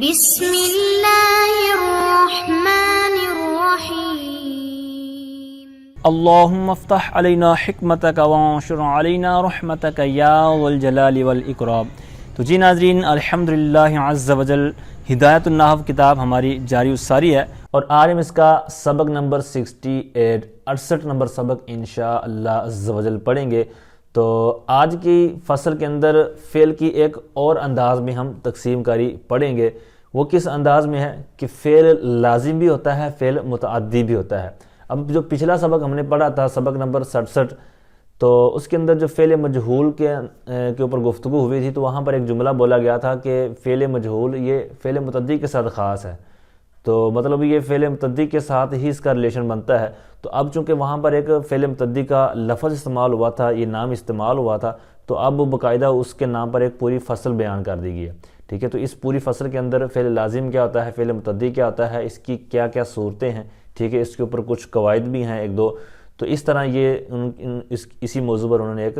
بسم اللہ الرحمن الرحیم اللہم افتح علینا حکمتک وانشر علینا رحمتک یا ذو الجلال والاکرام۔ تو جی ناظرین، الحمدللہ عز وجل ہدایت النحو کتاب ہماری جاری الساری ہے، اور آج ہم اس کا سبق نمبر 68 نمبر سبق انشاءاللہ عز وجل پڑھیں گے۔ تو آج کی فصل کے اندر فعل کی ایک اور انداز میں ہم تقسیم کاری پڑھیں گے۔ وہ کس انداز میں ہے کہ فعل لازم بھی ہوتا ہے، فعل متعدی بھی ہوتا ہے۔ اب جو پچھلا سبق ہم نے پڑھا تھا، سبق نمبر 67، تو اس کے اندر جو فعل مجہول کے اوپر گفتگو ہوئی تھی، تو وہاں پر ایک جملہ بولا گیا تھا کہ فعل مجہول یہ فعل متعدی کے ساتھ خاص ہے، تو مطلب یہ فعل متعدی کے ساتھ ہی اس کا ریلیشن بنتا ہے۔ تو اب چونکہ وہاں پر ایک فعل متعدی کا لفظ استعمال ہوا تھا، یہ نام استعمال ہوا تھا، تو اب باقاعدہ اس کے نام پر ایک پوری فصل بیان کر دی گئی ہے، ٹھیک ہے۔ تو اس پوری فصل کے اندر فعل لازم کیا ہوتا ہے، فعل متعدی کیا ہوتا ہے، اس کی کیا کیا صورتیں ہیں، ٹھیک ہے، اس کے اوپر کچھ قواعد بھی ہیں ایک دو۔ تو اس طرح یہ اسی موضوع پر انہوں نے ایک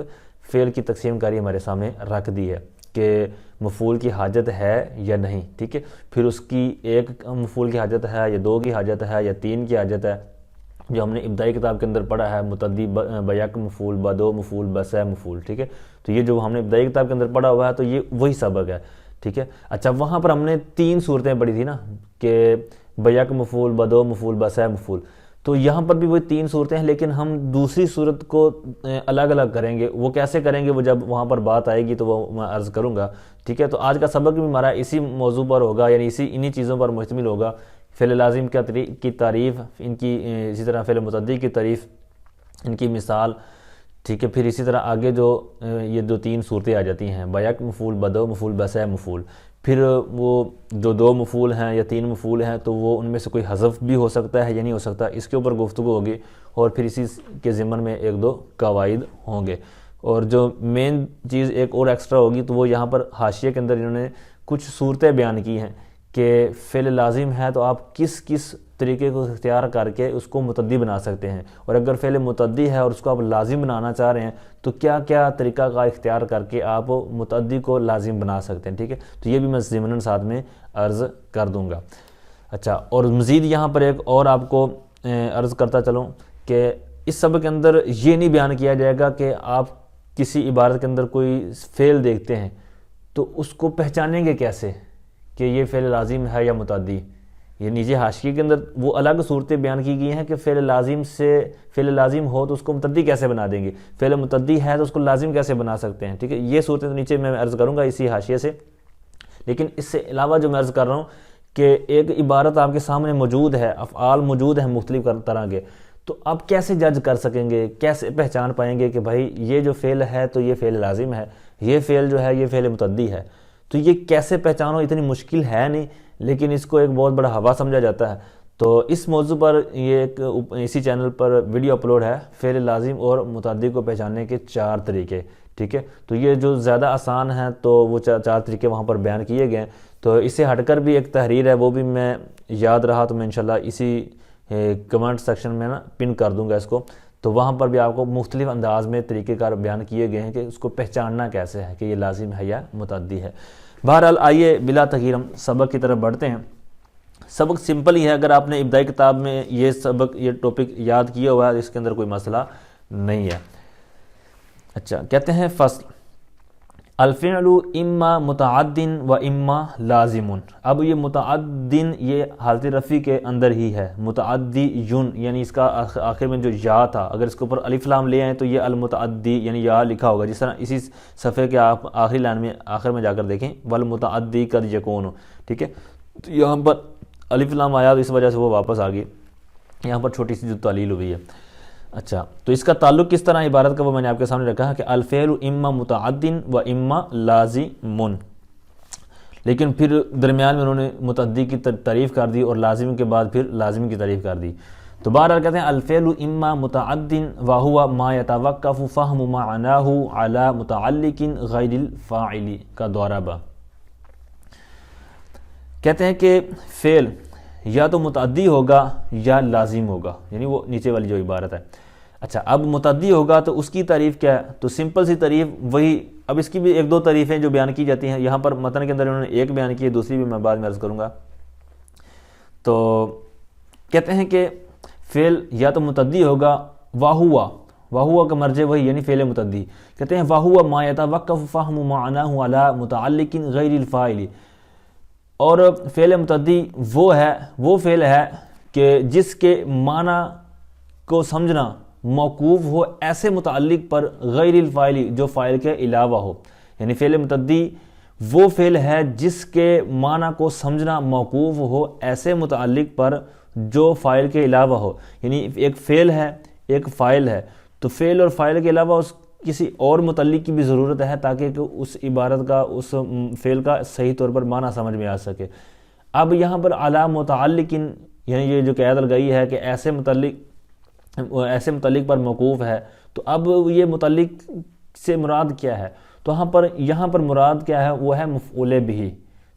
فعل کی تقسیم کاری ہمارے سامنے رکھ دی ہے کہ مفعول کی حاجت ہے یا نہیں، ٹھیک ہے۔ پھر اس کی ایک مفعول کی حاجت ہے یا دو کی حاجت ہے یا تین کی حاجت ہے، جو ہم نے ابتدائی کتاب کے اندر پڑھا ہے، متعدی بیک مفعول، بدو مفعول، بسے مفعول، ٹھیک ہے۔ تو یہ جو ہم نے ابتدائی کتاب کے اندر پڑھا ہوا ہے، تو یہ وہی سبق ہے، ٹھیک ہے۔ اچھا، وہاں پر ہم نے تین صورتیں پڑھی تھی نا، کہ بیک مفعول، بدو مفعول، بسے مفعول۔ تو یہاں پر بھی وہی تین صورتیں ہیں، لیکن ہم دوسری صورت کو الگ الگ کریں گے۔ وہ کیسے کریں گے، وہ جب وہاں پر بات آئے گی تو وہ میں عرض کروں گا، ٹھیک ہے۔ تو آج کا سبق بھی ہمارا اسی موضوع پر ہوگا، یعنی انہی چیزوں پر مشتمل ہوگا۔ فعل لازم کی تعریف، ان کی اسی طرح فعل متعدی کی تعریف، ان کی مثال، ٹھیک ہے۔ پھر اسی طرح آگے جو یہ دو تین صورتیں آ جاتی ہیں، بیک مفعول، بدو مفعول، بسے مفعول۔ پھر وہ جو دو مفعول ہیں یا تین مفعول ہیں، تو وہ ان میں سے کوئی حذف بھی ہو سکتا ہے یا نہیں ہو سکتا، اس کے اوپر گفتگو ہوگی، اور پھر اسی کے ضمن میں ایک دو قواعد ہوں گے۔ اور جو مین چیز ایک اور ایکسٹرا ہوگی، تو وہ یہاں پر حاشیے کے اندر انہوں نے کچھ صورتیں بیان کی ہیں کہ فعل لازم ہے تو آپ کس کس طریقے کو اختیار کر کے اس کو متعدی بنا سکتے ہیں، اور اگر فعل متعدی ہے اور اس کو آپ لازم بنانا چاہ رہے ہیں، تو کیا کیا طریقہ کا اختیار کر کے آپ متعدی کو لازم بنا سکتے ہیں، ٹھیک ہے۔ تو یہ بھی میں ضمناً ساتھ میں عرض کر دوں گا۔ اچھا، اور مزید یہاں پر ایک اور آپ کو عرض کرتا چلوں کہ اس سبق کے اندر یہ نہیں بیان کیا جائے گا کہ آپ کسی عبارت کے اندر کوئی فعل دیکھتے ہیں تو اس کو پہچانیں گے کیسے کہ یہ فعل لازم ہے یا متعدی۔ یہ نیچے حاشیے کے اندر وہ الگ صورتیں بیان کی گئی ہیں کہ فعل لازم ہو تو اس کو متعدی کیسے بنا دیں گے، فعل متعدی ہے تو اس کو لازم کیسے بنا سکتے ہیں، ٹھیک ہے۔ یہ صورتیں تو نیچے میں عرض کروں گا اسی حاشیے سے، لیکن اس سے علاوہ جو میں عرض کر رہا ہوں کہ ایک عبارت آپ کے سامنے موجود ہے، افعال موجود ہیں مختلف طرح کے، تو آپ کیسے جج کر سکیں گے، کیسے پہچان پائیں گے کہ بھائی یہ جو فعل ہے تو یہ فعل لازم ہے، یہ فعل جو ہے یہ فعل متعدی ہے۔ تو یہ کیسے پہچانو، اتنی مشکل ہے نہیں، لیکن اس کو ایک بہت بڑا ہوا سمجھا جاتا ہے۔ تو اس موضوع پر یہ ایک اسی چینل پر ویڈیو اپلوڈ ہے، فعل لازم اور متعدی کو پہچاننے کے 4 طریقے، ٹھیک ہے۔ تو یہ جو زیادہ آسان ہیں تو وہ 4 طریقے وہاں پر بیان کیے گئے ہیں۔ تو اس سے ہٹ کر بھی ایک تحریر ہے، وہ بھی میں یاد رہا تو میں انشاءاللہ اسی کمنٹ سیکشن میں پن کر دوں گا اس کو، تو وہاں پر بھی آپ کو مختلف انداز میں طریقہ کار بیان کیے گئے ہیں کہ اس کو پہچاننا کیسے ہے کہ یہ لازم ہے یا متعدی ہے۔ بہرحال آئیے بلا تاخیر ہم سبق کی طرف بڑھتے ہیں۔ سبق سمپل ہی ہے، اگر آپ نے ابتدائی کتاب میں یہ ٹاپک یاد کیا ہوا ہے، اس کے اندر کوئی مسئلہ نہیں ہے۔ اچھا، کہتے ہیں فصل الفعل اما متعد و اما لازم۔ اب یہ متعد یہ حالت رفع کے اندر ہی ہے، متعدی یون یعنی اس کا آخر میں جو یا تھا، اگر اس کے اوپر الف لام لے آئیں تو یہ المتعدی یعنی یا لکھا ہوگا، جس طرح اسی صفحے کے آپ آخری لائن میں آخر میں جا کر دیکھیں والمتعدی قد یکون، ٹھیک ہے۔ تو یہاں پر الف لام آیا تو اس وجہ سے وہ واپس آ گئی، یہاں پر چھوٹی سی جو تعلیل ہوئی ہے۔ اچھا، تو اس کا تعلق کس طرح عبارت کا وہ میں نے آپ کے سامنے رکھا ہے کہ الفعل اما متعد و اما لازم، لیکن پھر درمیان میں انہوں نے متعدی کی تعریف کر دی اور لازم کے بعد پھر لازم کی تعریف کر دی۔ تو بہرحال کہتے ہیں الفعل اما متعد وهو ما يتوقف فهم معناه على متعلق غیر الفاعل کا ضرب۔ کہتے ہیں کہ فعل یا تو متعدی ہوگا یا لازم ہوگا، یعنی وہ نیچے والی جو عبارت ہے۔ اچھا اب متعدی ہوگا تو اس کی تعریف کیا ہے؟ تو سمپل سی تعریف وہی، اب اس کی بھی ایک دو تعریفیں جو بیان کی جاتی ہیں یہاں پر متن کے اندر انہوں نے ایک بیان کی ہے، دوسری بھی میں بعد میں عرض کروں گا۔ تو کہتے ہیں کہ فعل یا تو متعدی ہوگا، واہوا کا مرجع وہی یعنی فعل متعدی، کہتے ہیں واہوا ما یتوقف فہم معناہ علی متعلق غیر الفاعل، اور فعل متعدی وہ فعل ہے کہ جس کے معنی کو سمجھنا موقوف ہو ایسے متعلق پر غیر الفاعل جو فاعل کے علاوہ ہو، یعنی فعل متعدی وہ فعل ہے جس کے معنی کو سمجھنا موقوف ہو ایسے متعلق پر جو فاعل کے علاوہ ہو، یعنی ایک فعل ہے ایک فاعل ہے، تو فعل اور فاعل کے علاوہ اس کسی اور متعلق کی بھی ضرورت ہے تاکہ کہ اس عبارت کا اس فعل کا صحیح طور پر معنی سمجھ میں آ سکے۔ اب یہاں پر علی متعلق یعنی یہ جو قید لگائی ہے کہ ایسے متعلق پر موقوف ہے، تو اب یہ متعلق سے مراد کیا ہے؟ تو یہاں پر مراد کیا ہے؟ وہ ہے مفعول بہ،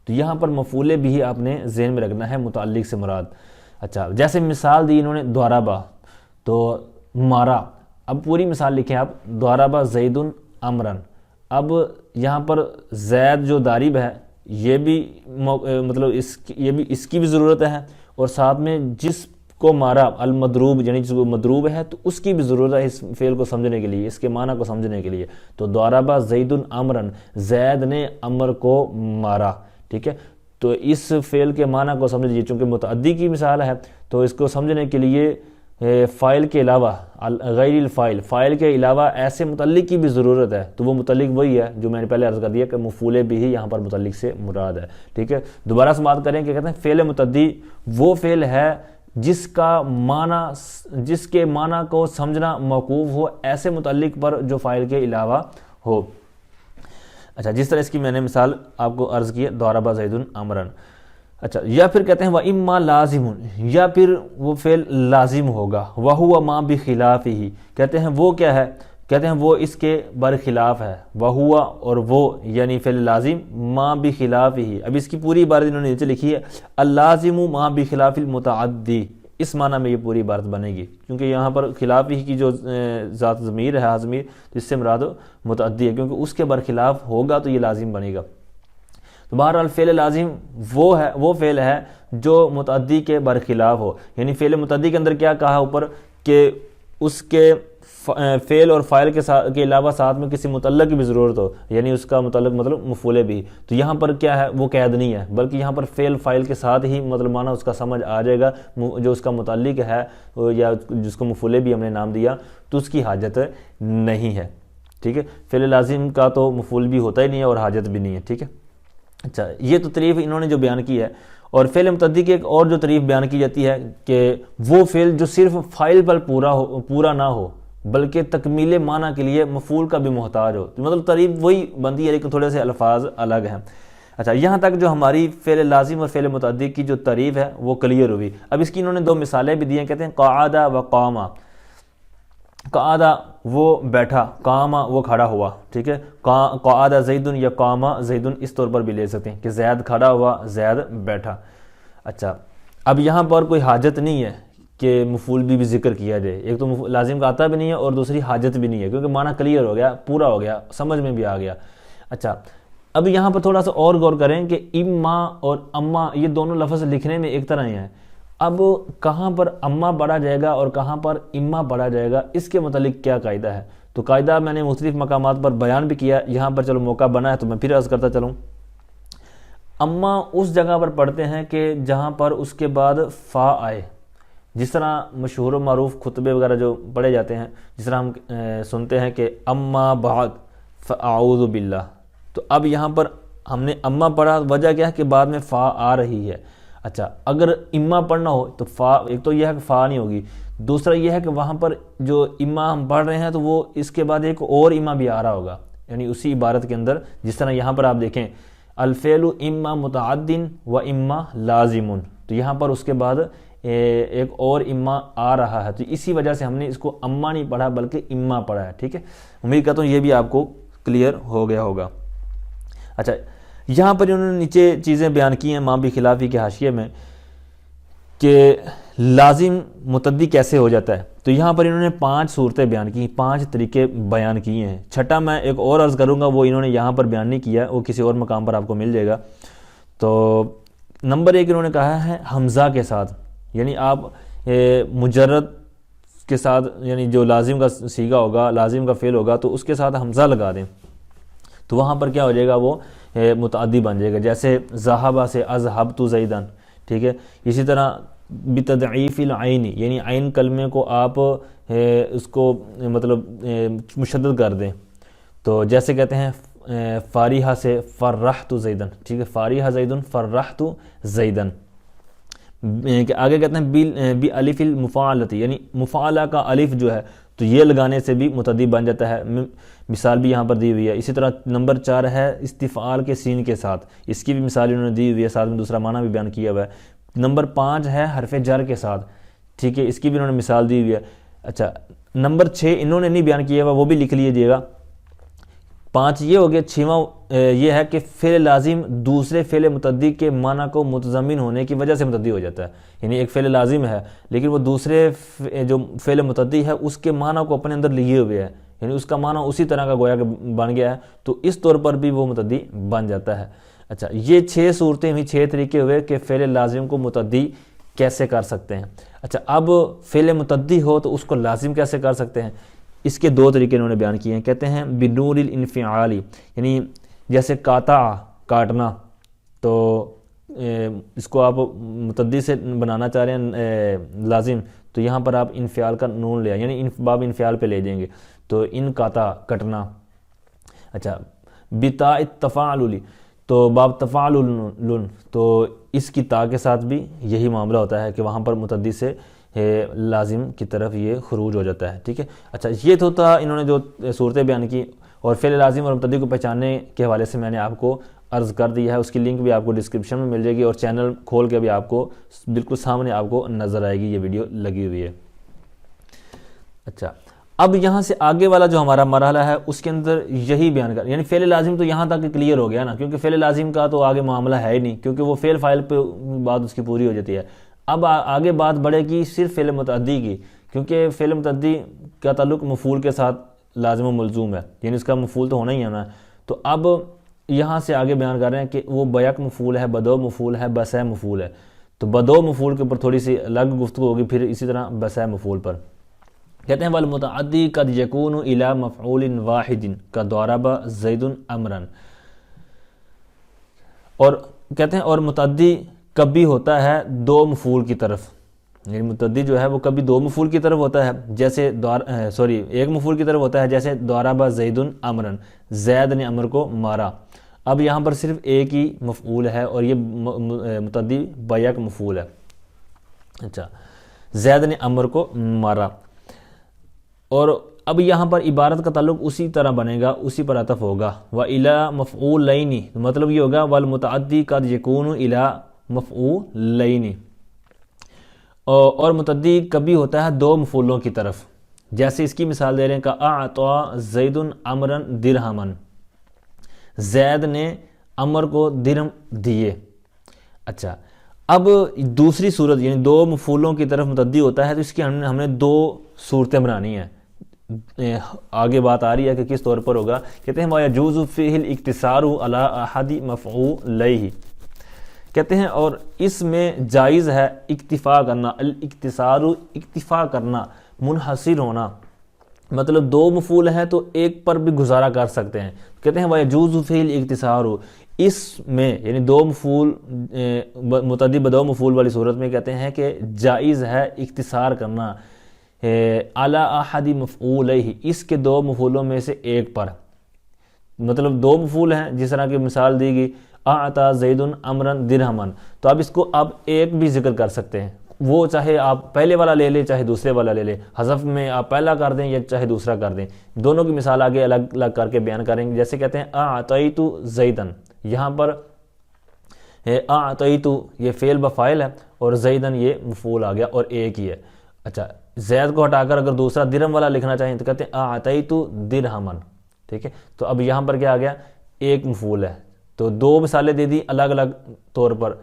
تو یہاں پر مفعول بہ آپ نے ذہن میں رکھنا ہے متعلق سے مراد۔ اچھا جیسے مثال دی انہوں نے ضربہ، تو مارا، اب پوری مثال لکھیں آپ، ضرب زید عمرا، اب یہاں پر زید جو ضارب ہے یہ بھی مطلب اس کی بھی ضرورت ہے، اور ساتھ میں جس کو مارا المضروب یعنی جس کو مضروب ہے تو اس کی بھی ضرورت ہے اس فعل کو سمجھنے کے لیے، اس کے معنی کو سمجھنے کے لیے۔ تو ضرب زید عمرا، زید نے عمر کو مارا، ٹھیک ہے، تو اس فعل کے معنی کو سمجھ لیجیے، چونکہ متعدی کی مثال ہے تو اس کو سمجھنے کے لیے فاعل کے علاوہ غیر الفاعل، فاعل کے علاوہ ایسے متعلق کی بھی ضرورت ہے، تو وہ متعلق وہی ہے جو میں نے پہلے عرض کر دیا کہ مفعول بہ یہاں پر متعلق سے مراد ہے، ٹھیک ہے۔ دوبارہ سے بات کریں کہ کہتے ہیں فعل متعدی وہ فعل ہے جس کے معنی کو سمجھنا موقوف ہو ایسے متعلق پر جو فاعل کے علاوہ ہو۔ اچھا جس طرح اس کی میں نے مثال آپ کو عرض کی ہے، ضرب زید عمرا۔ اچھا یا پھر کہتے ہیں وَإِمَّا لَازِمٌ، یا پھر وہ فعل لازم ہوگا، وَهُوَ مَا بِخِلَافِهِ، کہتے ہیں وہ کیا ہے؟ کہتے ہیں وہ اس کے برخلاف ہے، وَهُوَ اور وہ یعنی فعل لازم، مَا بِخِلَافِهِ، اب اس کی پوری عبارت انہوں نے نیچے لکھی ہے اللازم مَا بِخِلَافِ الْمُتَعَدِّ، اس معنی میں یہ پوری عبارت بنے گی، کیونکہ یہاں پر خلاف ہی کی جو ذات ضمیر ہے ضمیر، تو اس سے مراد متعدی ہے، کیونکہ اس کے برخلاف ہوگا تو یہ لازم بنے گا۔ تو بہرحال فعل لازم وہ فعل ہے جو متعدی کے برخلاف ہو، یعنی فعل متعدی کے اندر کیا کہا اوپر کہ اس کے فعل اور فاعل کے علاوہ ساتھ میں کسی متعلق کی بھی ضرورت ہو، یعنی اس کا متعلق مطلب مفعول بھی، تو یہاں پر کیا ہے؟ وہ قید نہیں ہے، بلکہ یہاں پر فعل فاعل کے ساتھ ہی مطلب معنی اس کا سمجھ آ جائے گا، جو اس کا متعلق ہے یا جس کو مفعول بھی ہم نے نام دیا تو اس کی حاجت نہیں ہے، ٹھیک ہے۔ فعل لازم کا تو مفعول بھی ہوتا ہی نہیں ہے اور حاجت بھی نہیں ہے، ٹھیک ہے۔ اچھا یہ تو تعریف انہوں نے جو بیان کی ہے، اور فعل متعدی کی ایک اور جو تعریف بیان کی جاتی ہے کہ وہ فعل جو صرف فاعل پر پورا نہ ہو بلکہ تکمیل معنی کے لیے مفعول کا بھی محتاج ہو، مطلب تعریف وہی بنتی ہے لیکن تھوڑے سے الفاظ الگ ہیں۔ اچھا یہاں تک جو ہماری فعل لازم اور فعل متعدی کی جو تعریف ہے وہ کلیئر ہوئی۔ اب اس کی انہوں نے دو مثالیں بھی دی ہیں، کہتے ہیں قعد و قام، قعد وہ بیٹھا، قام وہ کھڑا ہوا، ٹھیک ہے، قعد زید یا قام زید اس طور پر بھی لے سکتے ہیں کہ زید کھڑا ہوا زید بیٹھا۔ اچھا اب یہاں پر کوئی حاجت نہیں ہے کہ مفعول بھی ذکر کیا جائے، ایک تو لازم کا آتا بھی نہیں ہے اور دوسری حاجت بھی نہیں ہے، کیونکہ معنی کلیئر ہو گیا، پورا ہو گیا، سمجھ میں بھی آ گیا۔ اچھا اب یہاں پر تھوڑا سا اور غور کریں کہ اما اور اما یہ دونوں لفظ لکھنے میں ایک طرح ہی ہیں، اب کہاں پر اما پڑھا جائے گا اور کہاں پر اما پڑھا جائے گا، اس کے متعلق کیا قاعدہ ہے؟ تو قاعدہ میں نے مختلف مقامات پر بیان بھی کیا، یہاں پر چلو موقع بنا ہے تو میں پھر عرض کرتا چلوں۔ اما اس جگہ پر پڑھتے ہیں کہ جہاں پر اس کے بعد فا آئے، جس طرح مشہور و معروف خطبے وغیرہ جو پڑھے جاتے ہیں، جس طرح ہم سنتے ہیں کہ اما بعد فاعوذ باللہ، تو اب یہاں پر ہم نے اما پڑھا، وجہ کیا ہے کہ بعد میں فا آ رہی ہے۔ اچھا اگر اما پڑھنا ہو تو فا، ایک تو یہ ہے کہ فا نہیں ہوگی، دوسرا یہ ہے کہ وہاں پر جو اما ہم پڑھ رہے ہیں تو وہ اس کے بعد ایک اور اما بھی آ رہا ہوگا، یعنی اسی عبارت کے اندر جس طرح یہاں پر آپ دیکھیں الفعل اما متعد و اما لازم، تو یہاں پر اس کے بعد ایک اور اما آ رہا ہے، تو اسی وجہ سے ہم نے اس کو اما نہیں پڑھا بلکہ اما پڑھا ہے، ٹھیک ہے۔ امید کرتا ہوں یہ بھی آپ کو کلیئر ہو گیا ہوگا۔ اچھا یہاں پر انہوں نے نیچے چیزیں بیان کی ہیں ماں بھی خلافی کے حاشیے میں کہ لازم متعدی کیسے ہو جاتا ہے. تو یہاں پر انہوں نے 5 صورتیں بیان کی, 5 طریقے بیان کیے ہیں. چھٹا میں ایک اور عرض کروں گا, وہ انہوں نے یہاں پر بیان نہیں کیا, وہ کسی اور مقام پر آپ کو مل جائے گا. تو نمبر 1 انہوں نے کہا ہے حمزہ کے ساتھ, یعنی آپ مجرد کے ساتھ, یعنی جو لازم کا صیغہ ہوگا, لازم کا فعل ہوگا, تو اس کے ساتھ حمزہ لگا دیں, تو وہاں پر کیا ہو جائے گا, وہ متعدی بن جائے گا. جیسے ذہبہ سے اذهبت زیدن, ٹھیک ہے. اسی طرح بتضعیف العین, یعنی عین کلمے کو آپ اس کو مطلب مشدد کر دیں, تو جیسے کہتے ہیں فارحہ سے فرحت زیدن, ٹھیک ہے, فارحہ زیدن فرحت زیدن. آگے کہتے ہیں بالف المفاعلۃ, یعنی مفاعلہ کا الف جو ہے تو یہ لگانے سے بھی متعدی بن جاتا ہے. مثال بھی یہاں پر دی ہوئی ہے. اسی طرح نمبر 4 ہے استفعال کے سین کے ساتھ, اس کی بھی مثال انہوں نے دی ہوئی ہے, ساتھ میں دوسرا معنی بھی بیان کیا ہوا ہے. نمبر 5 ہے حرف جر کے ساتھ, ٹھیک ہے, اس کی بھی انہوں نے مثال دی ہوئی ہے. اچھا, نمبر 6 انہوں نے نہیں بیان کیا ہوا, وہ بھی لکھ لیجئے گا. 5 یہ ہو گیا. 6واں یہ ہے کہ فعل لازم دوسرے فعل متعدی کے معنی کو متضمن ہونے کی وجہ سے متعدی ہو جاتا ہے. یعنی ایک فعل لازم ہے لیکن وہ دوسرے جو فعل متعدی ہے اس کے معنی کو اپنے اندر لیے ہوئے ہے, یعنی اس کا معنی اسی طرح کا گویا کہ بن گیا ہے, تو اس طور پر بھی وہ متعدی بن جاتا ہے. اچھا, یہ 6 صورتیں ہوئی, 6 طریقے ہوئے کہ فعل لازم کو متعدی کیسے کر سکتے ہیں. اچھا, اب فعل متعدی ہو تو اس کو لازم کیسے کر سکتے ہیں, اس کے 2 طریقے انہوں نے بیان کیے ہیں. کہتے ہیں بنور الانفعالی, یعنی جیسے قاطع کاٹنا, تو اس کو آپ متعدی سے بنانا چاہ رہے ہیں لازم, تو یہاں پر آپ انفعال کا نون لے, یعنی باب انفعال پہ لے جائیں گے, تو ان قاطع کٹنا. اچھا, بتا التفاعل, تو باب تفاعل, تو اس کی تا کے ساتھ بھی یہی معاملہ ہوتا ہے کہ وہاں پر متعدی سے لازم کی طرف یہ خروج ہو جاتا ہے. ٹھیک ہے. اچھا, یہ تو تھا انہوں نے جو صورتیں بیان کی, اور فعل لازم اور متعدی کو پہچاننے کے حوالے سے میں نے آپ کو عرض کر دیا ہے. اس کی لنک بھی آپ کو ڈسکرپشن میں مل جائے گی, اور چینل کھول کے بھی آپ کو بالکل سامنے آپ کو نظر آئے گی, یہ ویڈیو لگی ہوئی ہے. اچھا, اب یہاں سے آگے والا جو ہمارا مرحلہ ہے اس کے اندر یہی بیان کر, یعنی فعل لازم تو یہاں تک کلیئر ہو گیا نا, کیونکہ فعل لازم کا تو آگے معاملہ ہے ہی نہیں, کیونکہ وہ فعل فاعل پہ بات اس کی پوری ہو جاتی ہے. اب آگے بات بڑھے گی صرف فعل متعدی کی, کیونکہ فعل متعدی کا تعلق مفعول کے ساتھ لازم و ملزوم ہے, یعنی اس کا مفعول تو ہونا ہی ہونا ہے. تو اب یہاں سے آگے بیان کر رہے ہیں کہ وہ بیک مفعول ہے, بدو مفعول ہے, بسہ مفعول ہے. تو بدو مفعول کے اوپر تھوڑی سی الگ گفتگو ہوگی, پھر اسی طرح بسہ مفعول پر. کہتے ہیں والمتعدی قد یکون الی مفعول واحد کضرب زید امرا, اور کہتے ہیں اور متعدی کبھی ہوتا ہے 2 مفعول کی طرف, یعنی متعدی جو ہے وہ کبھی 2 مفعول کی طرف ہوتا ہے, جیسے ایک مفعول کی طرف ہوتا ہے, جیسے ضرب زید امرا, زید نے امر کو مارا. اب یہاں پر صرف ایک ہی مفعول ہے اور یہ متعدی بیک مفعول ہے. اچھا, زید نے امر کو مارا, اور اب یہاں پر عبارت کا تعلق اسی طرح بنے گا, اسی پر عطف ہوگا. وَإِلَى مَفْعُولَيْنِ, مطلب یہ ہوگا وَالْمُتَعَدِّي قَدْ يَكُونُ إِلَى مَفْعُولَيْنِ, اور متعدی کبھی ہوتا ہے 2 مفعولوں کی طرف, جیسے اس کی مثال دے رہے ہیں کہ اعطى زید امرا درہما, زید نے امر کو درہم دیے. اچھا, اب دوسری صورت یعنی 2 مفعولوں کی طرف متعدی ہوتا ہے, تو اس کی ہم نے 2 صورتیں بنانی ہیں. آگے بات آ رہی ہے کہ کس طور پر ہوگا. کہتے ہیں وَيَجُوزُ فِيهِ الْاِقْتِصَارُ عَلَىٰ أَحَدِ مَفْعُولَيْهِ, کہتے ہیں اور اس میں جائز ہے اکتفا کرنا, الاقتصار اکتفا کرنا, منحصر ہونا, مطلب 2 مفعول ہیں تو ایک پر بھی گزارا کر سکتے ہیں. کہتے ہیں وَيَجُوزُ فِيهِ الْاِقْتِصَارُ, اس میں یعنی 2 مفعول متعدی بدو مفعول والی صورت میں کہتے ہیں کہ جائز ہے اختصار کرنا علی احد مفعولہ, اس کے 2 مفعولوں میں سے ایک پر. مطلب 2 مفعول ہیں, جس طرح کی مثال دی گئی اعطى زید امرا درہما, تو اب اس کو آپ ایک بھی ذکر کر سکتے ہیں, وہ چاہے آپ پہلے والا لے لیں چاہے دوسرے والا لے لیں, حذف میں آپ پہلا کر دیں یا چاہے دوسرا کر دیں. دونوں کی مثال آگے الگ الگ کر کے بیان کریں گے. جیسے کہتے ہیں اعطیت زیدا, یہاں پر اعطیت یہ فعل بفاعل ہے اور زیدن یہ مفعول آ گیا اور ایک ہی ہے. اچھا, زید کو ہٹا کر اگر دوسرا درہم والا لکھنا چاہیں تو کہتے ہیں اعطیت درہما. ٹھیک ہے, تو اب یہاں پر کیا آ گیا, ایک مفعول ہے, تو 2 مثالیں دے دی الگ الگ طور پر.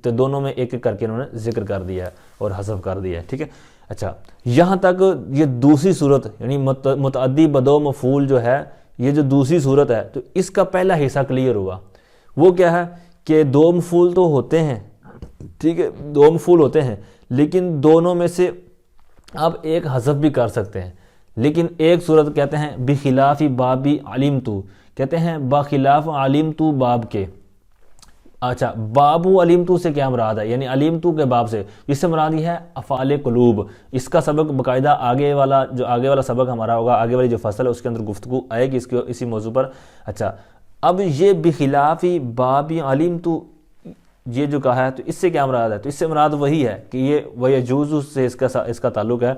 تو دونوں میں ایک ایک کر کے انہوں نے ذکر کر دیا ہے اور حذف کر دیا ہے. ٹھیک ہے. اچھا یہاں تک یہ دوسری صورت یعنی متعدی بدو مفعول جو ہے یہ جو دوسری صورت ہے تو اس کا پہلا حصہ کلیئر ہوا. وہ کیا ہے کہ دو مفعول تو ہوتے ہیں, ٹھیک ہے, دو مفعول ہوتے ہیں لیکن دونوں میں سے آپ ایک حذف بھی کر سکتے ہیں. لیکن ایک صورت کہتے ہیں بخلاف بابی علمتو, کہتے ہیں بخلاف علمتو باب کے. اچھا بابو علمتو سے کیا مراد ہے, یعنی علمتو کے باب سے, اس سے مراد یہ ہے افعال قلوب. اس کا سبق باقاعدہ آگے والا سبق ہمارا ہوگا, آگے والی جو فصل ہے اس کے اندر گفتگو آئے گی اسی موضوع پر. اچھا اب یہ بخلاف بابی علمتو یہ جو کہا ہے تو اس سے کیا مراد ہے, تو اس سے مراد وہی ہے کہ یہ ویجوز سے اس کا تعلق ہے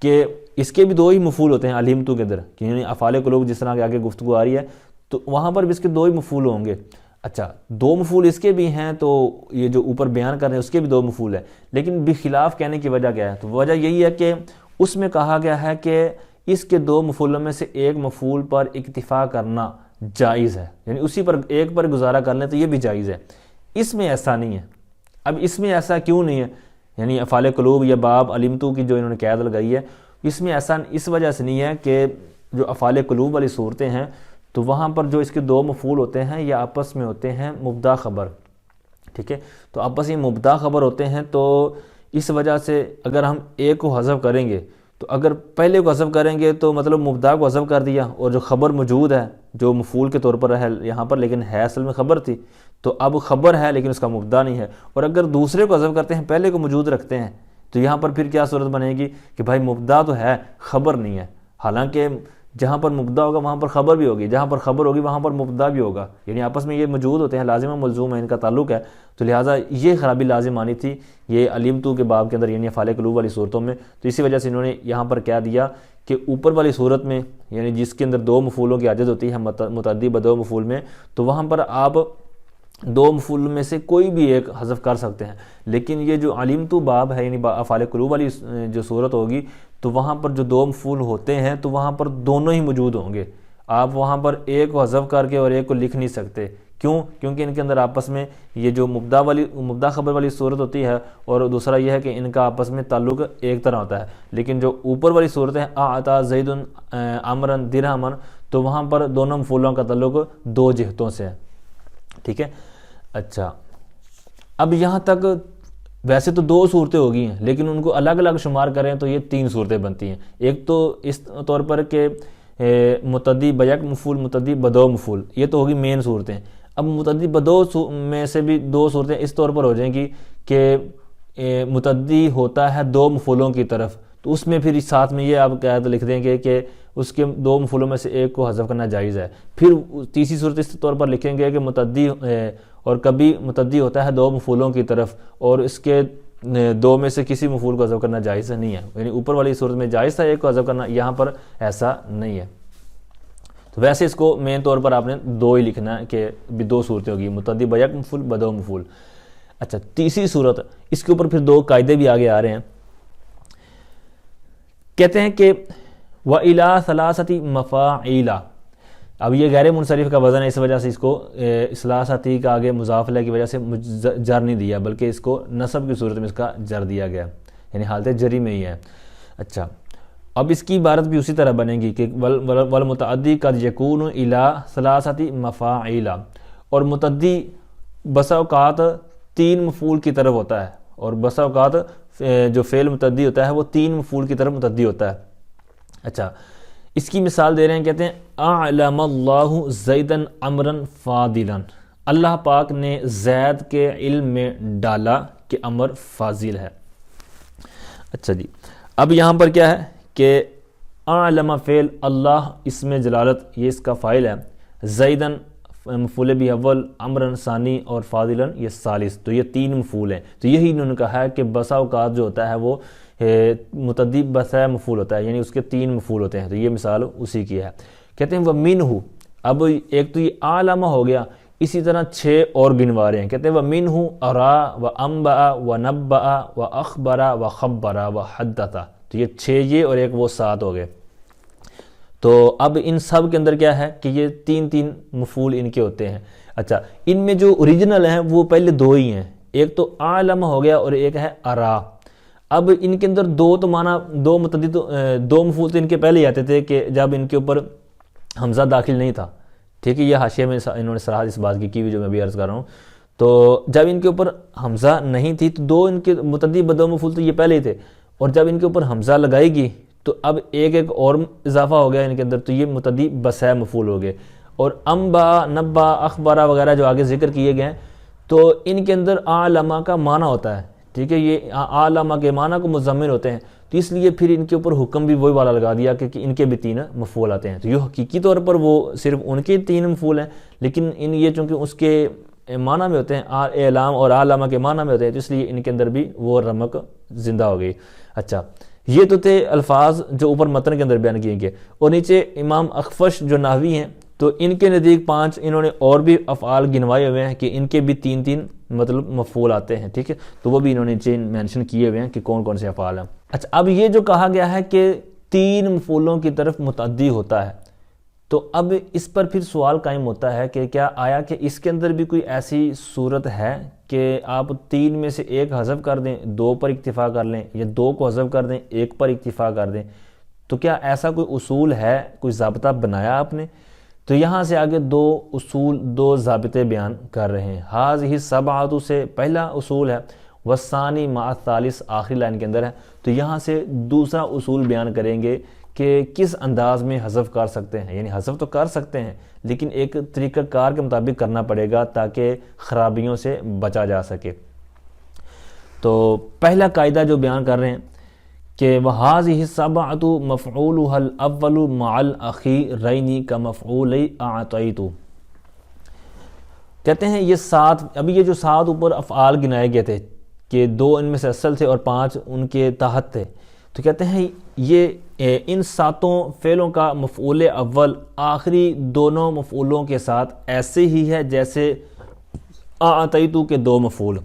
کہ اس کے بھی دو ہی مفعول ہوتے ہیں علمتو کے اندر, یعنی افعال قلوب جس طرح کے آگے گفتگو آ رہی ہے تو وہاں پر بھی اس کے دو ہی مفعول ہوں گے. اچھا دو مفعول اس کے بھی ہیں تو یہ جو اوپر بیان کر رہے ہیں اس کے بھی دو مفعول ہیں, لیکن بخلاف کہنے کی وجہ کیا ہے, تو وجہ یہی ہے کہ اس میں کہا گیا ہے کہ اس کے دو مفعولوں میں سے ایک مفعول پر اکتفا کرنا جائز ہے, یعنی اسی پر ایک پر گزارا کر لیں تو یہ بھی جائز ہے. اس میں ایسا نہیں ہے. اب اس میں ایسا کیوں نہیں ہے, یعنی افعال قلوب یا باب علمتو کی جو انہوں نے قید لگائی ہے اس میں ایسا اس وجہ سے نہیں ہے کہ جو افعال قلوب والی صورتیں ہیں تو وہاں پر جو اس کے دو مفعول ہوتے ہیں یہ آپس میں ہوتے ہیں مبتدا خبر. ٹھیک ہے, تو آپس میں مبتدا خبر ہوتے ہیں تو اس وجہ سے اگر ہم ایک کو حذف کریں گے تو اگر پہلے کو حذف کریں گے تو مطلب مبتدا کو حذف کر دیا اور جو خبر موجود ہے جو مفعول کے طور پر ہے یہاں پر لیکن ہے اصل میں خبر تھی, تو اب خبر ہے لیکن اس کا مبتدا نہیں ہے. اور اگر دوسرے کو حذف کرتے ہیں پہلے کو موجود رکھتے ہیں تو یہاں پر پھر کیا صورت بنے گی کہ بھائی مبتدا تو ہے خبر نہیں ہے, حالانکہ جہاں پر مبتدا ہوگا وہاں پر خبر بھی ہوگی, جہاں پر خبر ہوگی وہاں پر مبتدا بھی ہوگا, یعنی آپس میں یہ موجود ہوتے ہیں, لازم و ملزوم ہے ان کا تعلق ہے. تو لہٰذا یہ خرابی لازم آنی تھی یہ علمتو کے باب کے اندر یعنی افعال قلوب والی صورتوں میں. تو اسی وجہ سے انہوں نے یہاں پر کہہ دیا کہ اوپر والی صورت میں یعنی جس کے اندر دو مفعولوں کی عادت ہوتی ہے متعدی بدو مفعول میں, تو وہاں پر آپ دو مفعول میں سے کوئی بھی ایک حذف کر سکتے ہیں. لیکن یہ جو علمتو باب ہے یعنی افعال قلوب والی جو صورت ہوگی تو وہاں پر جو دو مفعول ہوتے ہیں تو وہاں پر دونوں ہی موجود ہوں گے. آپ وہاں پر ایک کو حذف کر کے اور ایک کو لکھ نہیں سکتے. کیوں؟ کیونکہ ان کے اندر آپس میں یہ جو مبتدا خبر والی صورت ہوتی ہے اور دوسرا یہ ہے کہ ان کا آپس میں تعلق ایک طرح ہوتا ہے. لیکن جو اوپر والی صورت ہے اعطا زید عمرا درہما تو وہاں پر دونوں مفعولوں کا تعلق دو جہتوں سے ہے. ٹھیک ہے. اچھا اب یہاں تک ویسے تو دو صورتیں ہو گئی ہیں لیکن ان کو الگ الگ شمار کریں تو یہ تین صورتیں بنتی ہیں. ایک تو اس طور پر کہ متعدی بیک مفعول متعدی بدو مفعول یہ تو ہوگی مین صورتیں. اب متعدی بدو میں سے بھی دو صورتیں اس طور پر ہو جائیں گی کہ متعدی ہوتا ہے دو مفعولوں کی طرف, تو اس میں پھر ساتھ میں یہ آپ قاعدہ لکھ دیں گے کہ اس کے دو مفعولوں میں سے ایک کو حذف کرنا جائز ہے. پھر تیسری صورت اس طور پر لکھیں گے کہ متعدی اور کبھی متعدی ہوتا ہے دو مفعولوں کی طرف اور اس کے دو میں سے کسی مفعول کو حذف کرنا جائز نہیں ہے. یعنی اوپر والی صورت میں جائز تھا ایک کو حذف کرنا, یہاں پر ایسا نہیں ہے. تو ویسے اس کو مین طور پر آپ نے دو ہی لکھنا ہے کہ بھی دو صورتیں ہوگی متعدی بیک مفعول بدو مفعول. اچھا تیسری صورت اس کے اوپر پھر دو قاعدے بھی آگے آ رہے ہیں. کہتے ہیں کہ وَإِلَىٰ ثَلَاثَةِ مَفَاعِيلَ. اب یہ غیر منصرف کا وزن ہے اس وجہ سے اس کو ثلاثتی کا آگے مضاف کی وجہ سے جر نہیں دیا بلکہ اس کو نصب کی صورت میں اس کا جر دیا گیا یعنی حالت جری میں ہی ہے. اچھا اب اس کی عبارت بھی اسی طرح بنے گی کہ والمتعدی قد یکون الی ثلاثۃ مفاعیل, اور متعدی بسا اوقات تین مفعول کی طرف ہوتا ہے اور بسا اوقات جو فعل متعدی ہوتا ہے وہ تین مفعول کی طرف متعدی ہوتا ہے. اچھا اس کی مثال دے رہے ہیں, کہتے ہیں اعلم اللہ زیدن امرا فاضلا, اللہ پاک نے زید کے علم میں ڈالا کہ امر فاضل ہے. اچھا جی اب یہاں پر کیا ہے کہ اعلم فعل اللہ اسم جلالت یہ اس کا فاعل ہے, زیدن مفعول بھی اول, امرن ثانی اور فاضلن یہ ثالث, تو یہ تین مفعول ہیں. تو یہی انہوں نے کہا ہے کہ بسا اوقات جو ہوتا ہے وہ متعدی بسا مفعول ہوتا ہے یعنی اس کے تین مفعول ہوتے ہیں. تو یہ مثال اسی کی ہے. کہتے ہیں وَمِنْهُ, اب ایک تو یہ اعلم ہو گیا, اسی طرح 6 اور گنوا رہے ہیں. کہتے ہیں وَمِنْهُ أَرَى وَأَنْبَأَ وَنَبَّأَ وَأَخْبَرَ وَخَبَّرَ وَحَدَّثَ, تو یہ 6 یہ اور ایک وہ 7 ہو گئے. تو اب ان سب کے اندر کیا ہے کہ یہ تین مفعول ان کے ہوتے ہیں. اچھا ان میں جو اوریجنل ہیں وہ پہلے 2 ہی ہیں ایک تو اعلم ہو گیا اور ایک ہے ارا. اب ان کے اندر دو تو معنی دو متعدد دو مفعول تو ان کے پہلے ہی آتے تھے کہ جب ان کے اوپر حمزہ داخل نہیں تھا. ٹھیک ہے, یہ حاشیے میں انہوں نے صراحت اس بات کی ہوئی جو میں ابھی عرض کر رہا ہوں. تو جب ان کے اوپر حمزہ نہیں تھی تو دو ان کے متعدد دو مفعول تو یہ پہلے ہی تھے, اور جب ان کے اوپر حمزہ لگائے گی تو اب ایک اور اضافہ ہو گیا ان کے اندر, تو یہ متعدد بسہ مفعول ہو گئے. اور انبا, نبا, اخبارہ وغیرہ جو آگے ذکر کیے گئے ہیں تو ان کے اندر اعلم کا معنی ہوتا ہے. ٹھیک ہے, یہ اعلم کے معنی کو مضمن ہوتے ہیں, تو اس لیے پھر ان کے اوپر حکم بھی وہی والا لگا دیا کہ ان کے بھی 3 مفعول آتے ہیں. تو یہ حقیقی طور پر وہ صرف ان کے 3 مفعول ہیں, لیکن ان یہ چونکہ اس کے معنی میں ہوتے ہیں, اعلام اور اعلم کے معنی میں ہوتے ہیں, تو اس لیے ان کے اندر بھی وہ رمق زندہ ہو گئی. اچھا, یہ تو تھے الفاظ جو اوپر متن کے اندر بیان کیے گئے. اور نیچے امام اخفش جو نحوی ہیں تو ان کے نزدیک 5 انہوں نے اور بھی افعال گنوائے ہوئے ہیں کہ ان کے بھی 3 مطلب مفعول آتے ہیں. ٹھیک ہے, تو وہ بھی انہوں نے نیچے مینشن کیے ہوئے ہیں کہ کون کون سے افعال ہیں. اچھا, اب یہ جو کہا گیا ہے کہ 3 مفعولوں کی طرف متعدی ہوتا ہے, تو اب اس پر پھر سوال قائم ہوتا ہے کہ کیا آیا کہ اس کے اندر بھی کوئی ایسی صورت ہے کہ آپ 3 میں سے 1 حذف کر دیں, 2 پر اکتفا کر لیں, یا 2 کو حذف کر دیں 1 پر اکتفا کر دیں. تو کیا ایسا کوئی اصول ہے, کوئی ضابطہ بنایا آپ نے؟ تو یہاں سے آگے 2 اصول 2 ضابطے بیان کر رہے ہیں. ہذہ السبعۃ سے پہلا اصول ہے, والثانی مع الثالث آخری لائن کے اندر ہے. تو یہاں سے دوسرا اصول بیان کریں گے کہ کس انداز میں حذف کر سکتے ہیں. یعنی حذف تو کر سکتے ہیں لیکن ایک طریقہ کار کے مطابق کرنا پڑے گا تاکہ خرابیوں سے بچا جا سکے. تو پہلا قاعدہ جو بیان کر رہے ہیں کہ وَهَذِهِ السَّبْعَةُ مَفْعُولُهَا الْأَوَّلُ مَعَ الْأَخِيرَيْنِ كَمَفْعُولَيْ أَعْطَيْتُ. کہتے ہیں یہ 7, ابھی یہ جو 7 اوپر افعال گنائے گئے تھے کہ 2 ان میں سے اصل تھے اور 5 ان کے تحت تھے, تو کہتے ہیں یہ ان 7 فعلوں کا مفعول اول آخری دونوں مفعولوں کے ساتھ ایسے ہی ہے جیسے اعطیتو کے 2 مفعول.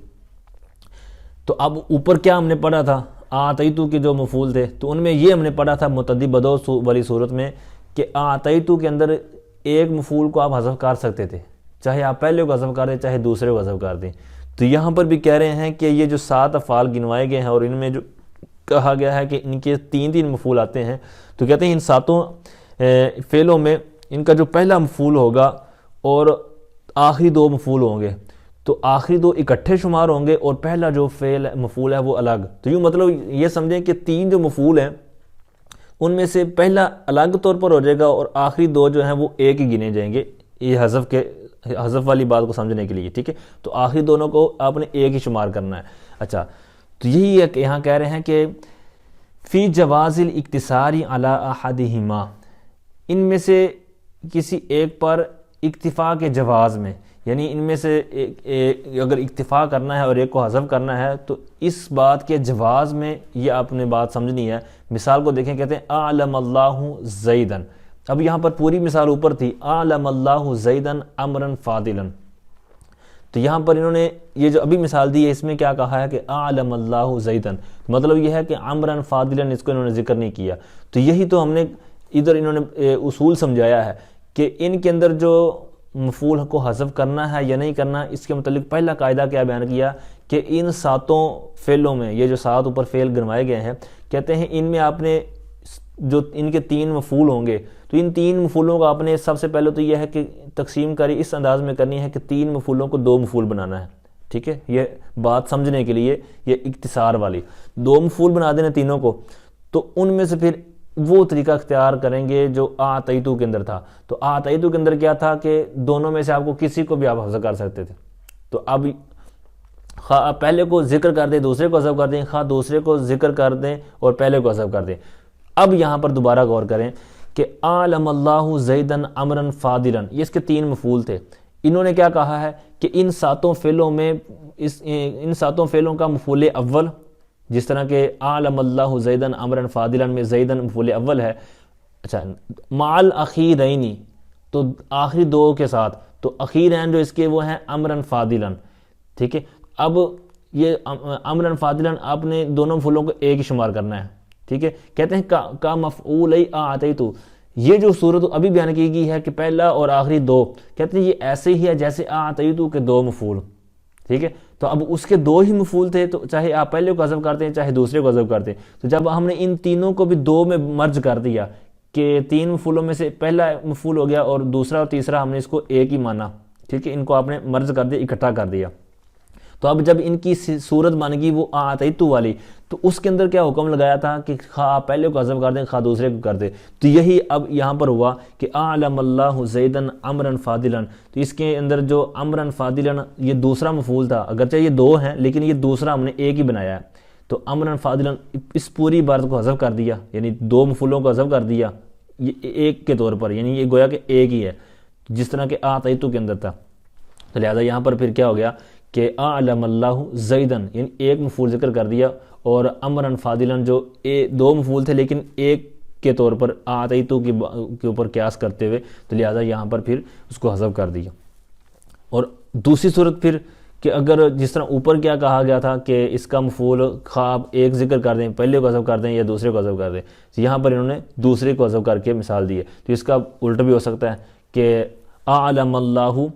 تو اب اوپر کیا ہم نے پڑھا تھا, اعطیتو کے جو مفعول تھے تو ان میں یہ ہم نے پڑھا تھا متعدی بدو والی صورت میں کہ اعطیتو کے اندر ایک مفعول کو آپ حذف کر سکتے تھے, چاہے آپ پہلے کو حذف کر دیں چاہے دوسرے کو حذف کر دیں. تو یہاں پر بھی کہہ رہے ہیں کہ یہ جو 7 افعال گنوائے گئے ہیں اور ان میں جو کہا گیا ہے کہ ان کے 3 مفعول آتے ہیں, تو کہتے ہیں ان 7 فعلوں میں ان کا جو پہلا مفعول ہوگا اور آخری 2 مفعول ہوں گے, تو آخری 2 اکٹھے شمار ہوں گے اور پہلا جو فعل مفعول ہے وہ الگ. تو یوں مطلب یہ سمجھیں کہ 3 جو مفعول ہیں ان میں سے پہلا الگ طور پر ہو جائے گا اور آخری 2 جو ہیں وہ ایک ہی گنے جائیں گے, یہ حذف والی بات کو سمجھنے کے لیے. ٹھیک ہے, تو آخری دونوں کو آپ نے ایک ہی شمار کرنا ہے. اچھا, تو یہی ہے کہ یہاں کہہ رہے ہیں کہ فی جواز الاقتصار علی احدہما, ان میں سے کسی ایک پر اکتفا کے جواز میں, یعنی ان میں سے اگر اکتفا کرنا ہے اور ایک کو حذف کرنا ہے تو اس بات کے جواز میں یہ آپ نے بات سمجھنی ہے. مثال کو دیکھیں, کہتے ہیں اعلم اللہ زیدن. اب یہاں پر پوری مثال اوپر تھی اعلم اللہ زیدن امرا فاضلا, تو یہاں پر انہوں نے یہ جو ابھی مثال دی ہے اس میں کیا کہا ہے کہ اعلم اللہ زیدن, مطلب یہ ہے کہ امرا فاضلا اس کو انہوں نے ذکر نہیں کیا. تو یہی تو ہم نے ادھر انہوں نے اصول سمجھایا ہے کہ ان کے اندر جو مفعول کو حذف کرنا ہے یا نہیں کرنا, اس کے متعلق پہلا قاعدہ کیا بیان کیا کہ ان 7 فعلوں میں, یہ جو 7 اوپر فعل گنوائے گئے ہیں, کہتے ہیں ان میں آپ نے جو ان کے 3 مفعول ہوں گے تو ان 3 مفعولوں کو آپ نے سب سے پہلے تو یہ ہے کہ تقسیم کری اس انداز میں کرنی ہے کہ 3 مفعولوں کو 2 مفعول بنانا ہے. ٹھیک ہے, یہ بات سمجھنے کے لیے یہ اختصار والی 2 مفعول بنا دینا تینوں کو, تو ان میں سے پھر وہ طریقہ اختیار کریں گے جو اعطیتو کے اندر تھا. تو اعطیتو کے اندر کیا تھا کہ دونوں میں سے آپ کو کسی کو بھی آپ حذف کر سکتے تھے. تو اب خواہ پہلے کو ذکر کر دیں دوسرے کو حذف کر دیں, خواہ دوسرے کو ذکر کر دیں اور پہلے کو حذف کر دیں. اب یہاں پر دوبارہ غور کریں کہ اعلم اللہ زیدن امرا فاضلا, یہ اس کے 3 مفعول تھے. انہوں نے کیا کہا ہے کہ ان 7 فعلوں میں ان 7 فعلوں کا مفعول اول, جس طرح کہ اعلم اللہ زیدن امرا فاضلا میں زیدن مفعول اول ہے. اچھا, مع الاخیرین, تو آخری 2 کے ساتھ, تو اخیرین جو اس کے وہ ہیں امرا فاضلا. ٹھیک ہے, اب یہ امرا فاضلا آپ نے دونوں مفعولوں کو ایک ہی شمار کرنا ہے. ٹھیک ہے, کہتے ہیں کا مفعول اعطیتو, یہ جو صورت ابھی بیان کی گئی ہے کہ پہلا اور آخری 2, کہتے ہیں یہ ایسے ہی ہے جیسے اعطیتو کے 2 مفعول. ٹھیک ہے, تو اب اس کے دو ہی مفعول تھے، تو چاہے آپ پہلے کو حذف کرتے ہیں چاہے دوسرے کو حذف کرتے ہیں، تو جب ہم نے ان تینوں کو بھی دو میں مرج کر دیا کہ تین مفعولوں میں سے پہلا مفعول ہو گیا اور دوسرا اور تیسرا ہم نے اس کو ایک ہی مانا، ٹھیک ہے، ان کو آپ نے مرج کر دیا، اکٹھا کر دیا، تو اب جب ان کی صورت بن گئی وہ آتیتو والی، تو اس کے اندر کیا حکم لگایا تھا کہ خواہ آپ پہلے کو حذف کر دیں خواہ دوسرے کو کر دیں، تو یہی اب یہاں پر ہوا کہ اعلم اللہ زیدن امرن فاضلن، تو اس کے اندر جو امرن فاضلن یہ دوسرا مفعول تھا، اگرچہ یہ دو ہیں لیکن یہ دوسرا ہم نے ایک ہی بنایا ہے، تو امرن فاضلن اس پوری عبارت کو حذف کر دیا، یعنی دو مفعولوں کو حذف کر دیا یہ ایک کے طور پر، یعنی یہ گویا کہ ایک ہی ہے جس طرح کہ آتیتو کے اندر تھا، تو لہذا یہاں پر پھر کیا ہو گیا کہ اعلم اللہ زیدن، یعنی ایک مفعول ذکر کر دیا، اور امرن فاضلن جو دو مفعول تھے لیکن ایک کے طور پر آتیتو کے اوپر قیاس کرتے ہوئے، تو لہذا یہاں پر پھر اس کو حذف کر دیا۔ اور دوسری صورت پھر کہ اگر جس طرح اوپر کیا کہا گیا تھا کہ اس کا مفعول خواہ ایک ذکر کر دیں، پہلے کو حذف کر دیں یا دوسرے کو حذف کر دیں، تو یہاں پر انہوں نے دوسرے کو حذف کر کے مثال دی ہے، تو اس کا الٹ بھی ہو سکتا ہے کہ اعلم اللہ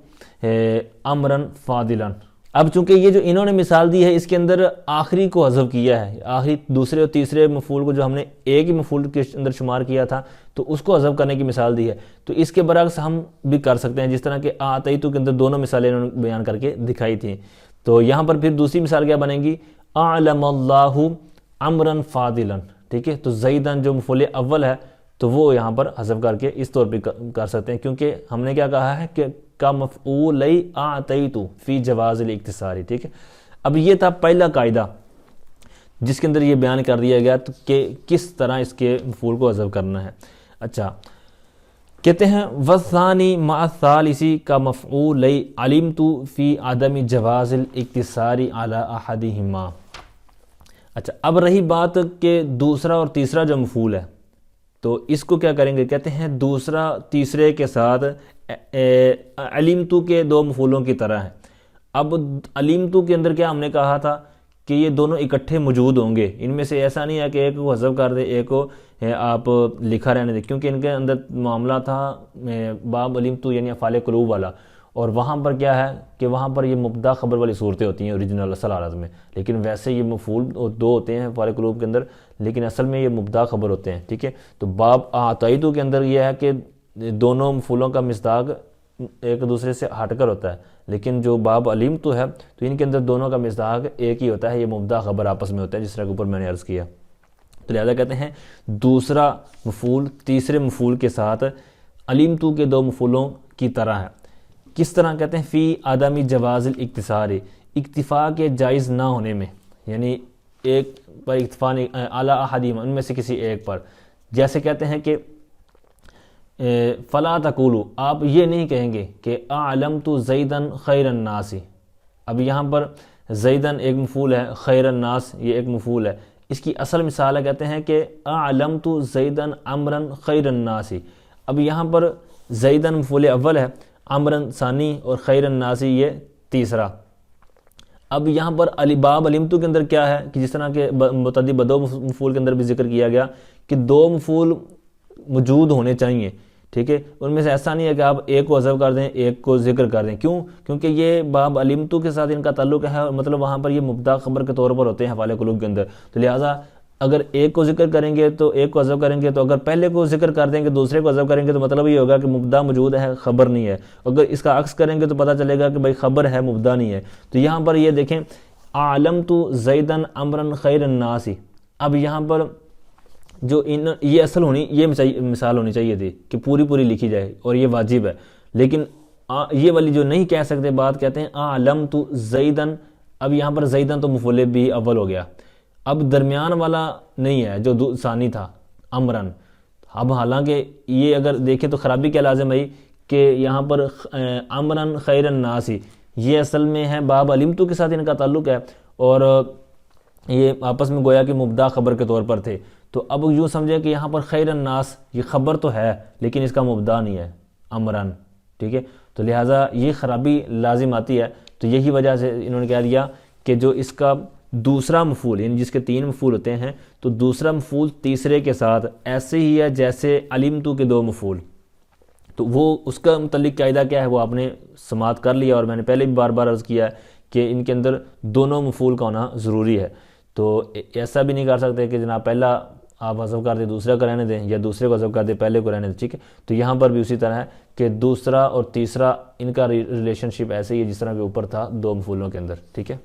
امرن فاضلن۔ اب چونکہ یہ جو انہوں نے مثال دی ہے اس کے اندر آخری کو حذف کیا ہے، آخری دوسرے اور تیسرے مفعول کو جو ہم نے ایک ہی مفعول کے اندر شمار کیا تھا تو اس کو حذف کرنے کی مثال دی ہے، تو اس کے برعکس ہم بھی کر سکتے ہیں، جس طرح کہ آتیتو کے اندر دونوں مثالیں انہوں نے بیان کر کے دکھائی تھیں، تو یہاں پر پھر دوسری مثال کیا بنے گی اعلم اللہ امرن فاضلن، ٹھیک ہے، تو زیدن جو مفعول اول ہے تو وہ یہاں پر حذف کر کے اس طور پہ کر سکتے ہیں، کیونکہ ہم نے کیا کہا ہے کہ کا مفعول اعطیتو فی جواز الاختصاری، ٹھیک ہے۔ اب یہ تھا پہلا قاعدہ جس کے اندر یہ بیان کر دیا گیا کہ کس طرح اس کے مفعول کو حذف کرنا ہے۔ اچھا کہتے ہیں والثانی مع الثالث کا مفعول علمت فی عدم جواز الاختصاری علی احدہما۔ اچھا اب رہی بات کہ دوسرا اور تیسرا جو مفعول ہے تو اس کو کیا کریں گے، کہتے ہیں دوسرا تیسرے کے ساتھ علمتو کے دو مفعولوں کی طرح ہے۔ اب علمتو کے اندر کیا ہم نے کہا تھا کہ یہ دونوں اکٹھے موجود ہوں گے، ان میں سے ایسا نہیں ہے کہ ایک کو حذف کر دے ایک کو آپ لکھا رہنے دیں، کیونکہ ان کے اندر معاملہ تھا باب علمتو یعنی افعال قلوب والا، اور وہاں پر کیا ہے کہ وہاں پر یہ مبتدا خبر والی صورتیں ہوتی ہیں اوریجنل اصل حالت میں، لیکن ویسے یہ مفعول دو ہوتے ہیں افعال قلوب کے اندر، لیکن اصل میں یہ مبتدا خبر ہوتے ہیں، ٹھیک ہے۔ تو باب اعطیتو کے اندر یہ ہے کہ دونوں مفعولوں کا مصداق ایک دوسرے سے ہٹ کر ہوتا ہے، لیکن جو باب علمتو ہے تو ان کے اندر دونوں کا مصداق ایک ہی ہوتا ہے، یہ مبتدا خبر آپس میں ہوتا ہے، جس طرح کے اوپر میں نے عرض کیا، تو لہذا کہتے ہیں دوسرا مفعول تیسرے مفعول کے ساتھ علمتو کے دو مفعولوں کی طرح ہے۔ کس طرح کہتے ہیں فی عدم جواز الاختصار، اکتفا کے جائز نہ ہونے میں، یعنی ایک پر اکتفا اعلی احدہما، ان میں سے کسی ایک پر، جیسے کہتے ہیں کہ فلا تقولوا، آپ یہ نہیں کہیں گے کہ اعلمت زیدن خیر الناس، اب یہاں پر زیدن ایک مفعول ہے، خیر الناس یہ ایک مفعول ہے، اس کی اصل مثال ہے کہتے ہیں کہ اعلمت زیدن امرن خیر الناس، اب یہاں پر زیدن مفعول اول ہے، امرن ثانی اور خیر الناس یہ تیسرا۔ اب یہاں پر باب علمتو کے اندر کیا ہے کہ جس طرح کہ متعدی بدو مفعول کے اندر بھی ذکر کیا گیا کہ دو مفعول موجود ہونے چاہیے، ٹھیک ہے، ان میں سے ایسا نہیں ہے کہ آپ ایک کو حذف کر دیں ایک کو ذکر کر دیں، کیوں؟ کیونکہ یہ باب علمتو کے ساتھ ان کا تعلق ہے، اور مطلب وہاں پر یہ مبتدا خبر کے طور پر ہوتے ہیں حوالے قلوب کے اندر، تو لہٰذا اگر ایک کو ذکر کریں گے تو ایک کو حذف کریں گے، تو اگر پہلے کو ذکر کر دیں گے دوسرے کو حذف کریں گے تو مطلب یہ ہوگا کہ مبتدا موجود ہے خبر نہیں ہے، اگر اس کا عکس کریں گے تو پتہ چلے گا کہ بھائی خبر ہے مبتدا نہیں ہے۔ تو یہاں پر یہ دیکھیں اعلمت زیدن امرن خیر الناس، اب یہاں پر جو یہ اصل ہونی یہ مثال ہونی چاہیے تھی کہ پوری لکھی جائے اور یہ واجب ہے، لیکن یہ والی جو نہیں کہہ سکتے بات کہتے ہیں اعلمت زیدن، اب یہاں پر زیدن تو مفعول بھی اول ہو گیا، اب درمیان والا نہیں ہے جو ثانی تھا امرن، اب حالانکہ یہ اگر دیکھیں تو خرابی کیا لازم ہے کہ یہاں پر امرن خیر الناس یہ اصل میں ہے باب علمتو کے ساتھ ان کا تعلق ہے، اور یہ آپس میں گویا کہ مبتدا خبر کے طور پر تھے، تو اب یوں سمجھے کہ یہاں پر خیر الناس یہ خبر تو ہے لیکن اس کا مبتدا نہیں ہے امرن، ٹھیک ہے، تو لہٰذا یہ خرابی لازم آتی ہے، تو یہی وجہ سے انہوں نے کہہ دیا کہ جو اس کا دوسرا مفعول یعنی جس کے تین مفعول ہوتے ہیں تو دوسرا مفعول تیسرے کے ساتھ ایسے ہی ہے جیسے علمتو کے دو مفعول، تو وہ اس کا متعلق قاعدہ کیا ہے وہ آپ نے سماعت کر لیا، اور میں نے پہلے بھی بار بار عرض کیا ہے کہ ان کے اندر دونوں مفعول کا ہونا ضروری ہے. تو ایسا بھی نہیں کر سکتے کہ جناب پہلا آپ حذف کر دیں دوسرے کو رہنے دیں، یا دوسرے کو حذف کر دیں پہلے کو رہنے دیں. ٹھیک ہے، تو یہاں پر بھی اسی طرح ہے کہ دوسرا اور تیسرا ان کا ریلیشن شپ ایسے ہی ہے جس طرح کہ اوپر تھا دو مفعولوں کے اندر. ٹھیک ہے.